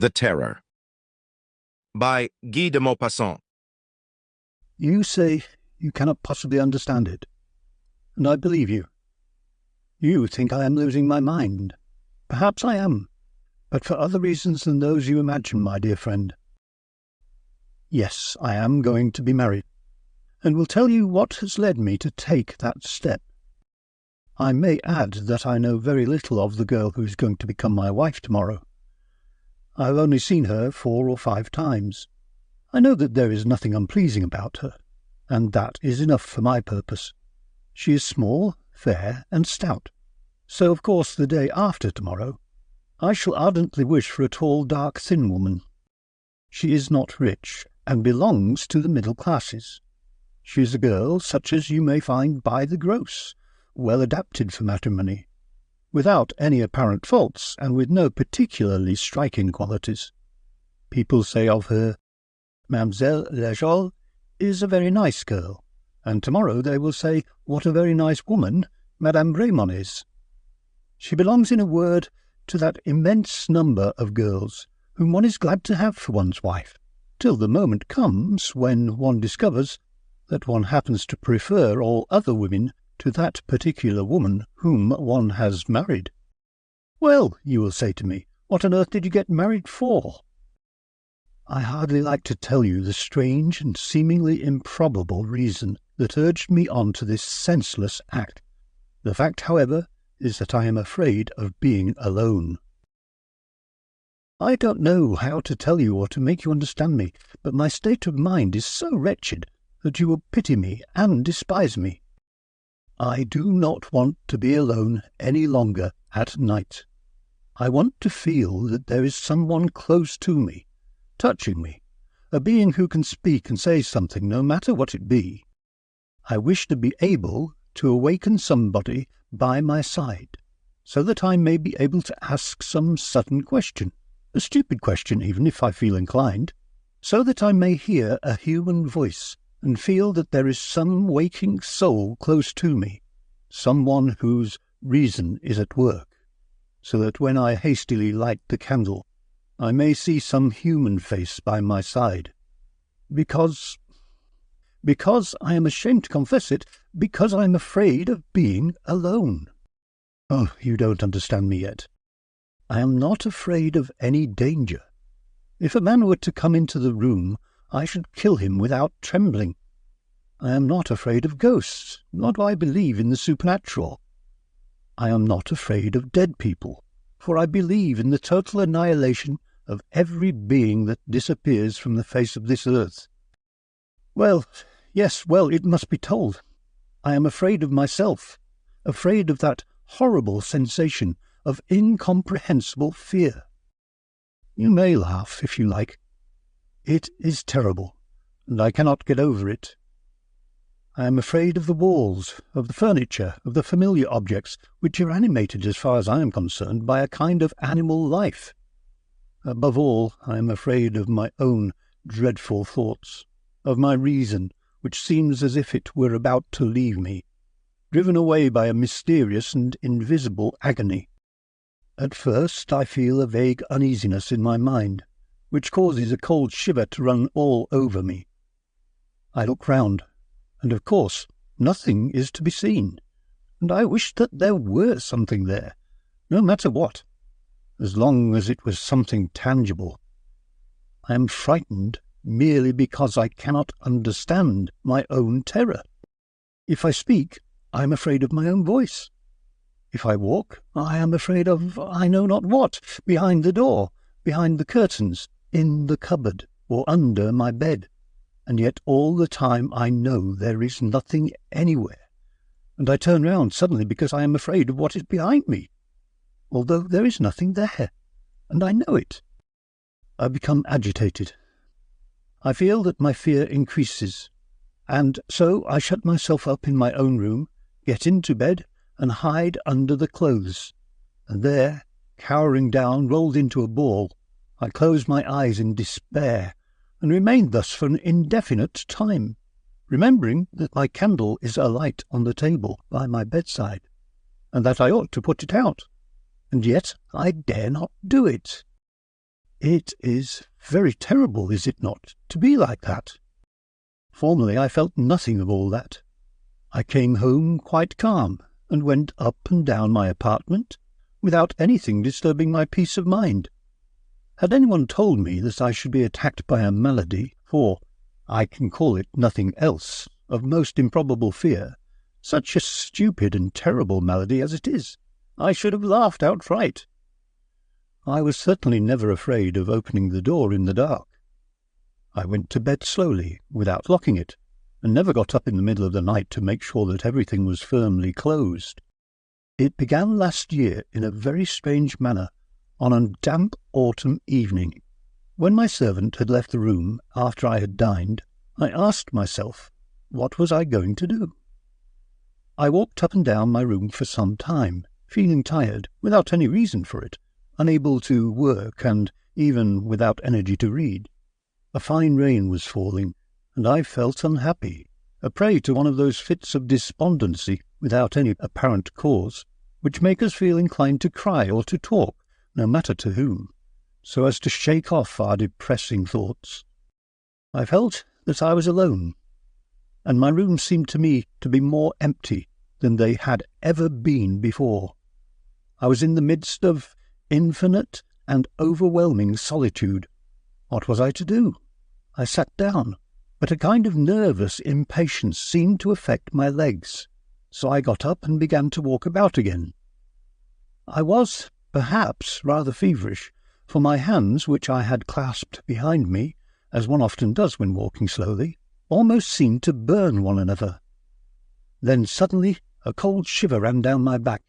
The Terror by Guy de Maupassant. You say you cannot possibly understand it, and I believe you. You think I am losing my mind. Perhaps I am, but for other reasons than those you imagine, my dear friend. Yes, I am going to be married, and will tell you what has led me to take that step. I may add that I know very little of the girl who is going to become my wife tomorrow. I have only seen her 4 or 5 times. I know that there is nothing unpleasing about her, and that is enough for my purpose. She is small, fair, and stout. So, of course, the day after tomorrow, I shall ardently wish for a tall, dark, thin woman. She is not rich, and belongs to the middle classes. She is a girl such as you may find by the gross, well adapted for matrimony, without any apparent faults, and with no particularly striking qualities. People say of her, Mademoiselle Lejol is a very nice girl, and tomorrow they will say what a very nice woman Madame Raymond is. She belongs, in a word, to that immense number of girls whom one is glad to have for one's wife, till the moment comes when one discovers that one happens to prefer all other women to that particular woman whom one has married. Well, you will say to me, what on earth did you get married for? I hardly like to tell you the strange and seemingly improbable reason that urged me on to this senseless act. The fact, however, is that I am afraid of being alone. I don't know how to tell you or to make you understand me, but my state of mind is so wretched that you will pity me and despise me. I do not want to be alone any longer at night. I want to feel that there is someone close to me, touching me, a being who can speak and say something, no matter what it be. I wish to be able to awaken somebody by my side, so that I may be able to ask some sudden question, a stupid question even if I feel inclined, so that I may hear a human voice and feel that there is some waking soul close to me, someone whose reason is at work, so that when I hastily light the candle, I may see some human face by my side. Because I am ashamed to confess it, because I am afraid of being alone. Oh, you don't understand me yet. I am not afraid of any danger. If a man were to come into the room, I should kill him without trembling. I am not afraid of ghosts, nor do I believe in the supernatural. I am not afraid of dead people, for I believe in the total annihilation of every being that disappears from the face of this earth. Well, yes, it must be told. I am afraid of myself, afraid of that horrible sensation of incomprehensible fear. You may laugh, if you like. It is terrible, and I cannot get over it. I am afraid of the walls, of the furniture, of the familiar objects, which are animated, as far as I am concerned, by a kind of animal life. Above all, I am afraid of my own dreadful thoughts, of my reason, which seems as if it were about to leave me, driven away by a mysterious and invisible agony. At first I feel a vague uneasiness in my mind, which causes a cold shiver to run all over me. I look round, and of course nothing is to be seen, and I wish that there were something there, no matter what, as long as it was something tangible. I am frightened merely because I cannot understand my own terror. If I speak, I am afraid of my own voice. If I walk, I am afraid of I know not what, behind the door, behind the curtains, in the cupboard, or under my bed. And yet all the time I know there is nothing anywhere, and I turn round suddenly because I am afraid of what is behind me, although there is nothing there, and I know it. I become agitated. I feel that my fear increases, and so I shut myself up in my own room, get into bed, and hide under the clothes, and there, cowering down, rolled into a ball, I close my eyes in despair, and remain thus for an indefinite time, remembering that my candle is alight on the table by my bedside, and that I ought to put it out, and yet I dare not do it. It is very terrible, is it not, to be like that? Formerly I felt nothing of all that. I came home quite calm, and went up and down my apartment without anything disturbing my peace of mind. Had anyone told me that I should be attacked by a malady, for I can call it nothing else, of most improbable fear, such a stupid and terrible malady as it is, I should have laughed outright. I was certainly never afraid of opening the door in the dark. I went to bed slowly, without locking it, and never got up in the middle of the night to make sure that everything was firmly closed. It began last year in a very strange manner, on a damp autumn evening. When my servant had left the room after I had dined, I asked myself, what was I going to do? I walked up and down my room for some time, feeling tired, without any reason for it, unable to work, and even without energy to read. A fine rain was falling, and I felt unhappy, a prey to one of those fits of despondency, without any apparent cause, which make us feel inclined to cry or to talk, no matter to whom, so as to shake off our depressing thoughts. I felt that I was alone, and my room seemed to me to be more empty than they had ever been before. I was in the midst of infinite and overwhelming solitude. What was I to do? I sat down, but a kind of nervous impatience seemed to affect my legs, so I got up and began to walk about again. I was, perhaps, rather feverish, for my hands, which I had clasped behind me, as one often does when walking slowly, almost seemed to burn one another. Then suddenly a cold shiver ran down my back,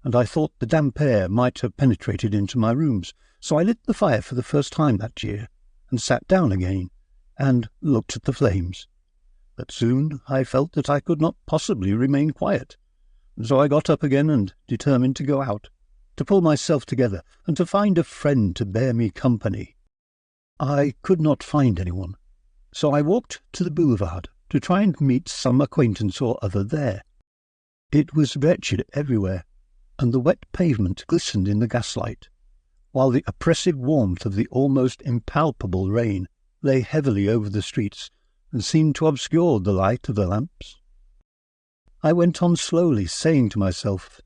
and I thought the damp air might have penetrated into my rooms, so I lit the fire for the first time that year, and sat down again, and looked at the flames. But soon I felt that I could not possibly remain quiet, and so I got up again and determined to go out, to pull myself together, and to find a friend to bear me company. I could not find anyone, so I walked to the boulevard to try and meet some acquaintance or other there. It was wretched everywhere, and the wet pavement glistened in the gaslight, while the oppressive warmth of the almost impalpable rain lay heavily over the streets and seemed to obscure the light of the lamps. I went on slowly, saying to myself,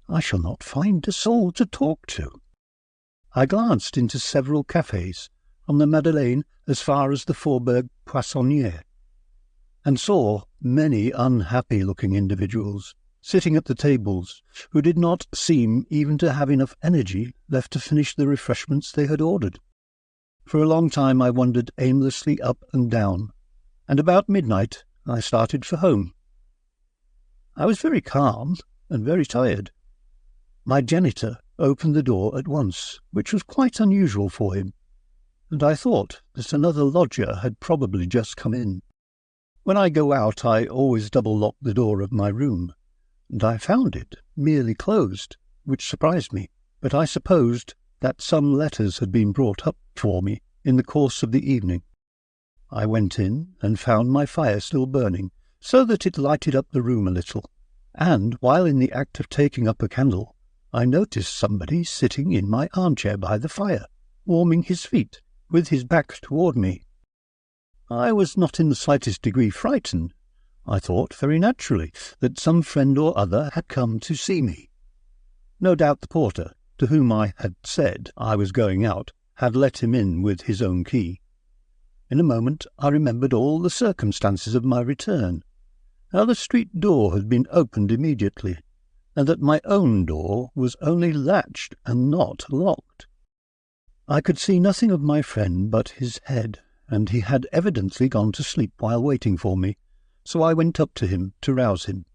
I shall not find a soul to talk to. I glanced into several cafes, from the Madeleine as far as the Faubourg Poissonnière, and saw many unhappy-looking individuals sitting at the tables who did not seem even to have enough energy left to finish the refreshments they had ordered. For a long time I wandered aimlessly up and down, and about midnight I started for home. I was very calm and very tired. My janitor opened the door at once, which was quite unusual for him, and I thought that another lodger had probably just come in. When I go out, I always double-lock the door of my room, and I found it merely closed, which surprised me, but I supposed that some letters had been brought up for me in the course of the evening. I went in and found my fire still burning, so that it lighted up the room a little, and while in the act of taking up a candle, I noticed somebody sitting in my armchair by the fire, warming his feet, with his back toward me. I was not in the slightest degree frightened. I thought, very naturally, that some friend or other had come to see me. No doubt the porter, to whom I had said I was going out, had let him in with his own key. In a moment I remembered all the circumstances of my return, how the street door had been opened immediately, and that my own door was only latched and not locked. I could see nothing of my friend but his head, and he had evidently gone to sleep while waiting for me, so I went up to him to rouse him.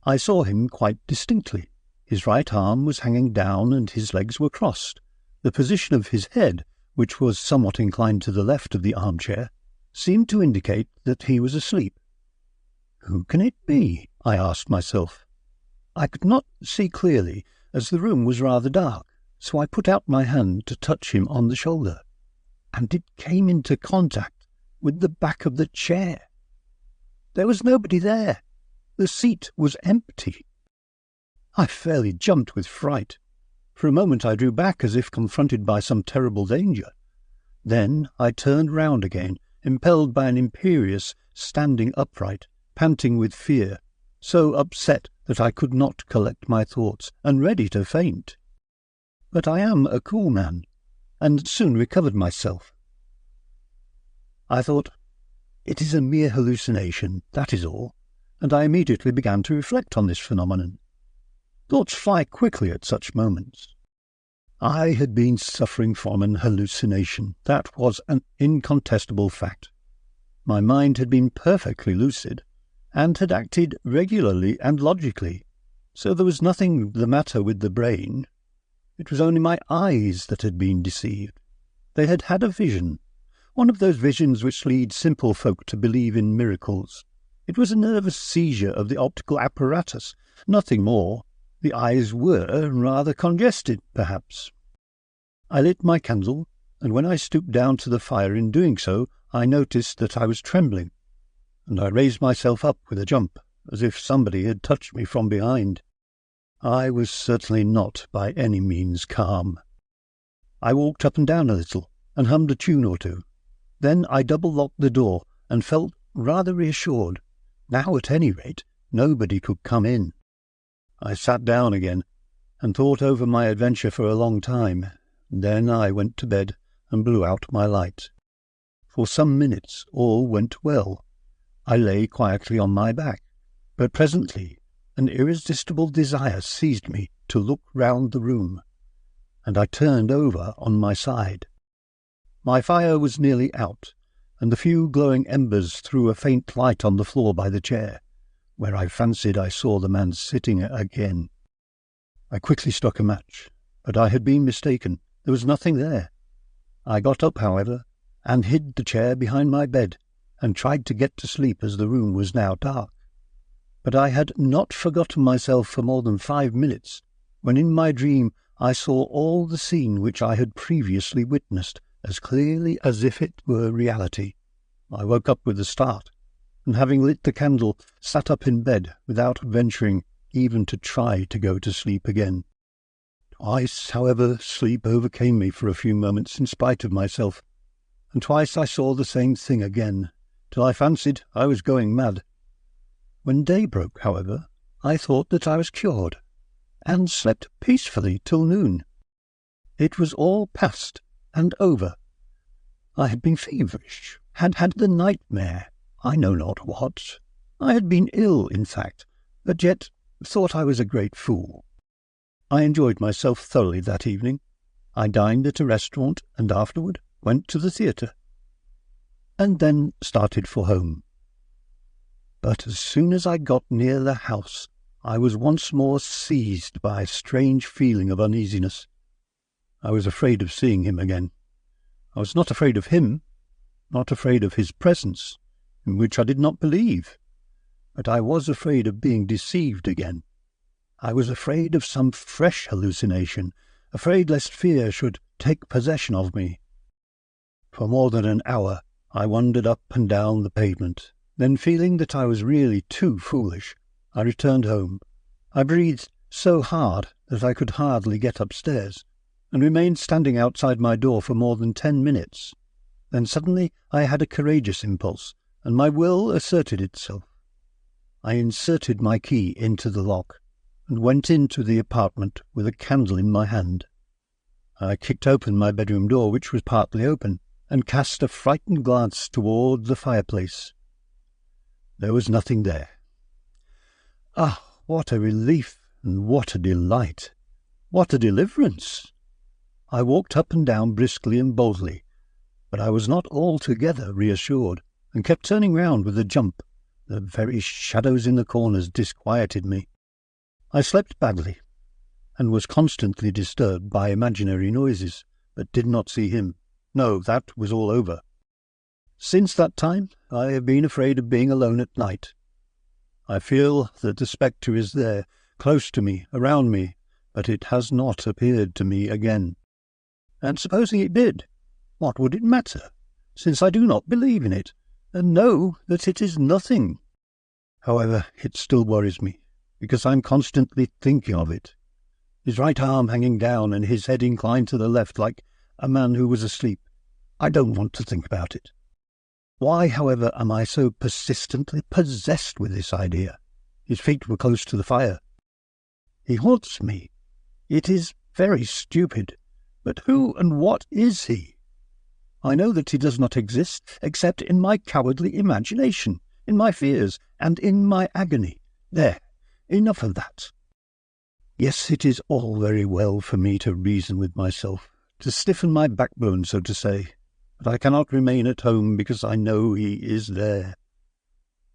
I saw him quite distinctly. His right arm was hanging down and his legs were crossed. The position of his head, which was somewhat inclined to the left of the armchair, seemed to indicate that he was asleep. Who can it be? I asked myself. I could not see clearly, as the room was rather dark, so I put out my hand to touch him on the shoulder, and it came into contact with the back of the chair. There was nobody there. The seat was empty. I fairly jumped with fright. For a moment I drew back as if confronted by some terrible danger. Then I turned round again, impelled by an imperious standing upright, panting with fear, so upset that I could not collect my thoughts, and ready to faint. But I am a cool man, and soon recovered myself. I thought, it is a mere hallucination, that is all, and I immediately began to reflect on this phenomenon. Thoughts fly quickly at such moments. I had been suffering from an hallucination. That was an incontestable fact. My mind had been perfectly lucid, and had acted regularly and logically, so there was nothing the matter with the brain. It was only my eyes that had been deceived. They had had a vision, one of those visions which lead simple folk to believe in miracles. It was a nervous seizure of the optical apparatus, nothing more. The eyes were rather congested, perhaps. I lit my candle, and when I stooped down to the fire in doing so, I noticed that I was trembling, and I raised myself up with a jump, as if somebody had touched me from behind. I was certainly not by any means calm. I walked up and down a little, and hummed a tune or two. Then I double-locked the door, and felt rather reassured. Now, at any rate, nobody could come in. I sat down again, and thought over my adventure for a long time. Then I went to bed, and blew out my light. For some minutes all went well. I lay quietly on my back, but presently an irresistible desire seized me to look round the room, and I turned over on my side. My fire was nearly out, and the few glowing embers threw a faint light on the floor by the chair, where I fancied I saw the man sitting again. I quickly struck a match, but I had been mistaken. There was nothing there. I got up, however, and hid the chair behind my bed, and tried to get to sleep as the room was now dark. But I had not forgotten myself for more than 5 minutes, when in my dream I saw all the scene which I had previously witnessed as clearly as if it were reality. I woke up with a start, and having lit the candle, sat up in bed without venturing even to try to go to sleep again. Twice, however, sleep overcame me for a few moments in spite of myself, and twice I saw the same thing again, till I fancied I was going mad. When day broke, however, I thought that I was cured, and slept peacefully till noon. It was all past and over. I had been feverish, had had the nightmare, I know not what. I had been ill, in fact, but yet thought I was a great fool. I enjoyed myself thoroughly that evening. I dined at a restaurant, and afterward went to the theatre, and then started for home. But as soon as I got near the house, I was once more seized by a strange feeling of uneasiness. I was afraid of seeing him again. I was not afraid of him, not afraid of his presence, in which I did not believe, but I was afraid of being deceived again. I was afraid of some fresh hallucination, afraid lest fear should take possession of me. For more than an hour I wandered up and down the pavement. Then, feeling that I was really too foolish, I returned home. I breathed so hard that I could hardly get upstairs, and remained standing outside my door for more than 10 minutes. Then suddenly I had a courageous impulse, and my will asserted itself. I inserted my key into the lock, and went into the apartment with a candle in my hand. I kicked open my bedroom door, which was partly open, and cast a frightened glance toward the fireplace. There was nothing there. Ah, what a relief, and what a delight! What a deliverance! I walked up and down briskly and boldly, but I was not altogether reassured, and kept turning round with a jump. The very shadows in the corners disquieted me. I slept badly, and was constantly disturbed by imaginary noises, but did not see him. No, that was all over. Since that time I have been afraid of being alone at night. I feel that the spectre is there, close to me, around me, but it has not appeared to me again. And supposing it did, what would it matter, since I do not believe in it, and know that it is nothing? However, it still worries me, because I am constantly thinking of it. his right arm hanging down and his head inclined to the left like a man who was asleep. I don't want to think about it. Why, however, am I so persistently possessed with this idea? His feet were close to the fire. He haunts me. It is very stupid. But who and what is he? I know that he does not exist except in my cowardly imagination, in my fears, and in my agony. There, enough of that. Yes, it is all very well for me to reason with myself, to stiffen my backbone, so to say, but I cannot remain at home because I know he is there.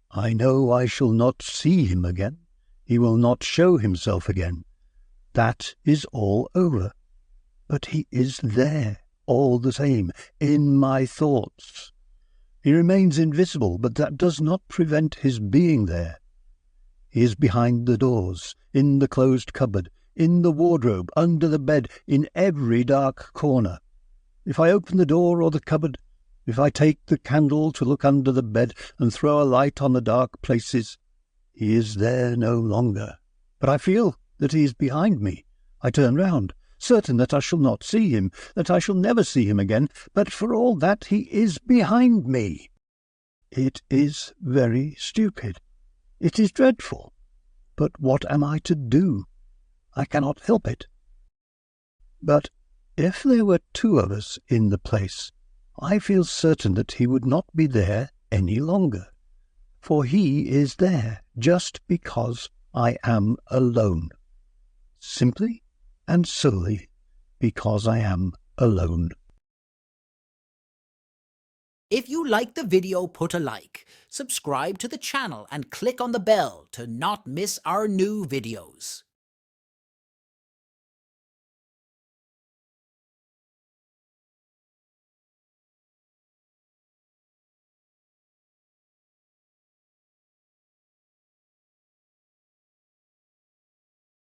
I know I shall not see him again. He will not show himself again. That is all over. But he is there, all the same, in my thoughts. He remains invisible, but that does not prevent his being there. He is behind the doors, in the closed cupboard, in the wardrobe, under the bed, in every dark corner. If I open the door or the cupboard, if I take the candle to look under the bed and throw a light on the dark places, he is there no longer. But I feel that he is behind me. I turn round, certain that I shall not see him, that I shall never see him again, but for all that he is behind me. It is very stupid. It is dreadful. But what am I to do? I cannot help it. But if there were two of us in the place, I feel certain that he would not be there any longer. For he is there just because I am alone. Simply and solely because I am alone. If you like the video, put a like, subscribe to the channel and click on the bell to not miss our new videos.